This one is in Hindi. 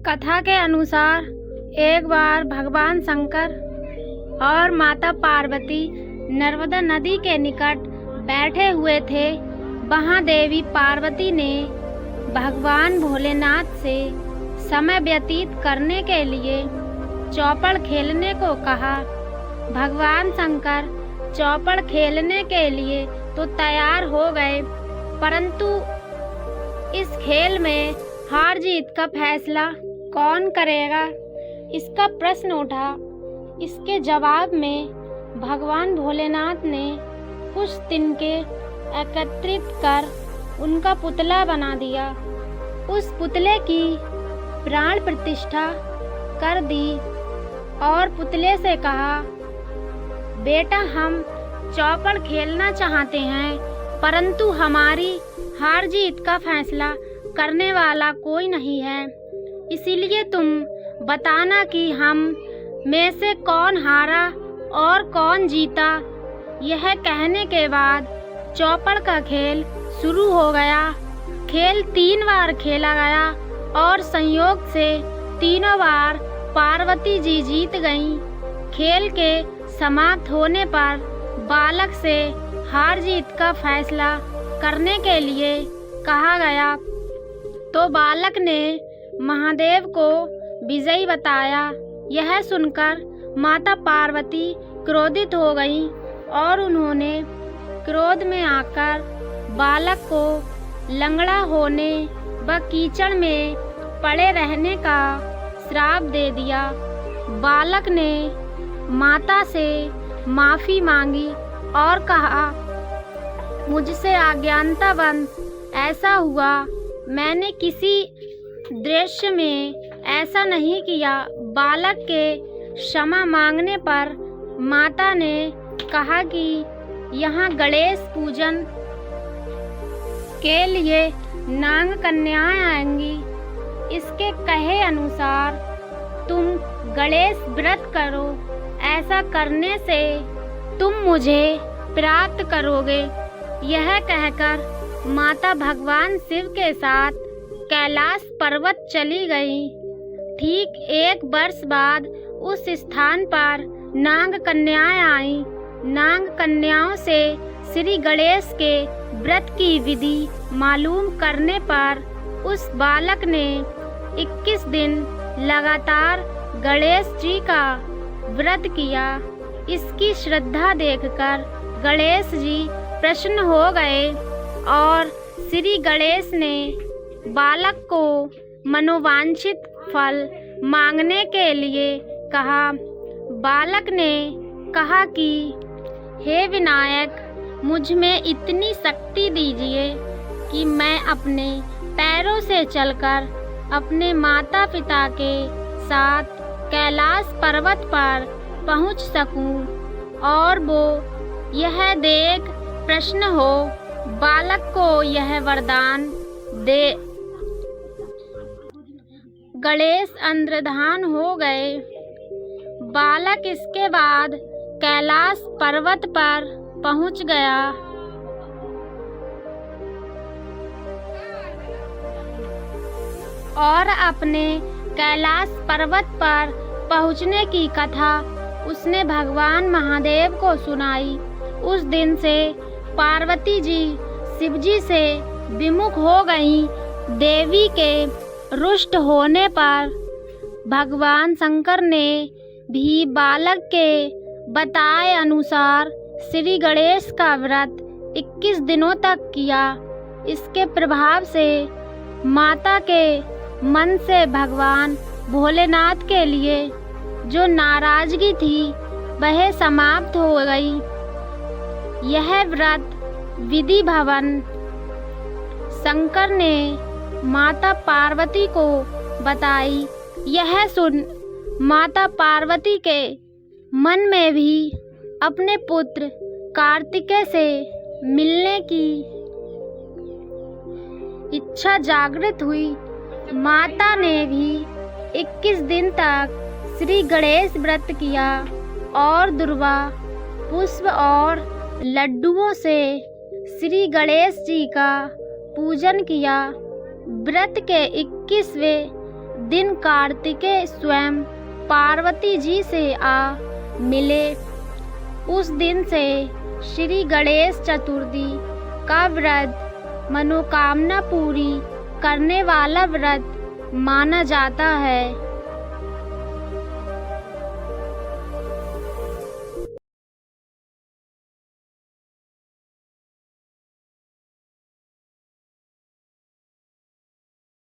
कथा के अनुसार एक बार भगवान शंकर और माता पार्वती नर्मदा नदी के निकट बैठे हुए थे। वहाँ देवी पार्वती ने भगवान भोलेनाथ से समय व्यतीत करने के लिए चौपड़ खेलने को कहा। भगवान शंकर चौपड़ खेलने के लिए तो तैयार हो गए, परंतु इस खेल में हार जीत का फैसला कौन करेगा, इसका प्रश्न उठा। इसके जवाब में भगवान भोलेनाथ ने कुछ तिनके एकत्रित कर उनका पुतला बना दिया। उस पुतले की प्राण प्रतिष्ठा कर दी और पुतले से कहा, बेटा हम चौपड़ खेलना चाहते हैं, परंतु हमारी हार जीत का फैसला करने वाला कोई नहीं है, इसीलिए तुम बताना कि हम में से कौन हारा और कौन जीता। यह कहने के बाद चौपड़ का खेल शुरू हो गया। खेल 3 बार खेला गया और संयोग से तीनों बार पार्वती जी जीत गईं। खेल के समाप्त होने पर बालक से हार जीत का फैसला करने के लिए कहा गया, तो बालक ने महादेव को विजयी बताया। यह सुनकर माता पार्वती क्रोधित हो गईं और उन्होंने क्रोध में आकर बालक को लंगड़ा होने व कीचड़ में पड़े रहने का श्राप दे दिया। बालक ने माता से माफ़ी मांगी और कहा, मुझसे अज्ञानतावश ऐसा हुआ, मैंने किसी दृश्य में ऐसा नहीं किया। बालक के क्षमा मांगने पर माता ने कहा कि यहाँ गणेश पूजन के लिए नाग कन्याएं आएंगी। इसके कहे अनुसार तुम गणेश व्रत करो, ऐसा करने से तुम मुझे प्राप्त करोगे। यह कहकर माता भगवान शिव के साथ कैलाश पर्वत चली गई। ठीक 1 वर्ष बाद उस स्थान पर नाग कन्याएं आईं। नाग कन्याओं से श्री गणेश के व्रत की विधि मालूम करने पर उस बालक ने 21 दिन लगातार गणेश जी का व्रत किया। इसकी श्रद्धा देखकर गणेश जी प्रसन्न हो गए और श्री गणेश ने बालक को मनोवांछित फल मांगने के लिए कहा। बालक ने कहा कि हे विनायक, मुझ में इतनी शक्ति दीजिए कि मैं अपने पैरों से चलकर अपने माता पिता के साथ कैलाश पर्वत पर पहुंच सकूं और वो यह देख प्रसन्न हो। बालक को यह वरदान दे। गणेश अंतर्धान हो गए। बालक इसके बाद कैलाश पर्वत पर पहुंच गया। और अपने कैलाश पर्वत पर पहुंचने की कथा उसने भगवान महादेव को सुनाई। उस दिन से पार्वती जी शिवजी से विमुख हो गईं। देवी के रुष्ट होने पर भगवान शंकर ने भी बालक के बताए अनुसार श्री गणेश का व्रत 21 दिनों तक किया। इसके प्रभाव से माता के मन से भगवान भोलेनाथ के लिए जो नाराजगी थी वह समाप्त हो गई। यह व्रत विधि भवन शंकर ने माता पार्वती को बताई। यह सुन माता पार्वती के मन में भी अपने पुत्र कार्तिकेय से मिलने की इच्छा जागृत हुई। माता ने भी 21 दिन तक श्री गणेश व्रत किया और दुर्वा पुष्प और लड्डुओं से श्री गणेश जी का पूजन किया। व्रत के 21वें दिन कार्तिकेय स्वयं पार्वती जी से आ मिले। उस दिन से श्री गणेश चतुर्थी का व्रत मनोकामना पूरी करने वाला व्रत माना जाता है।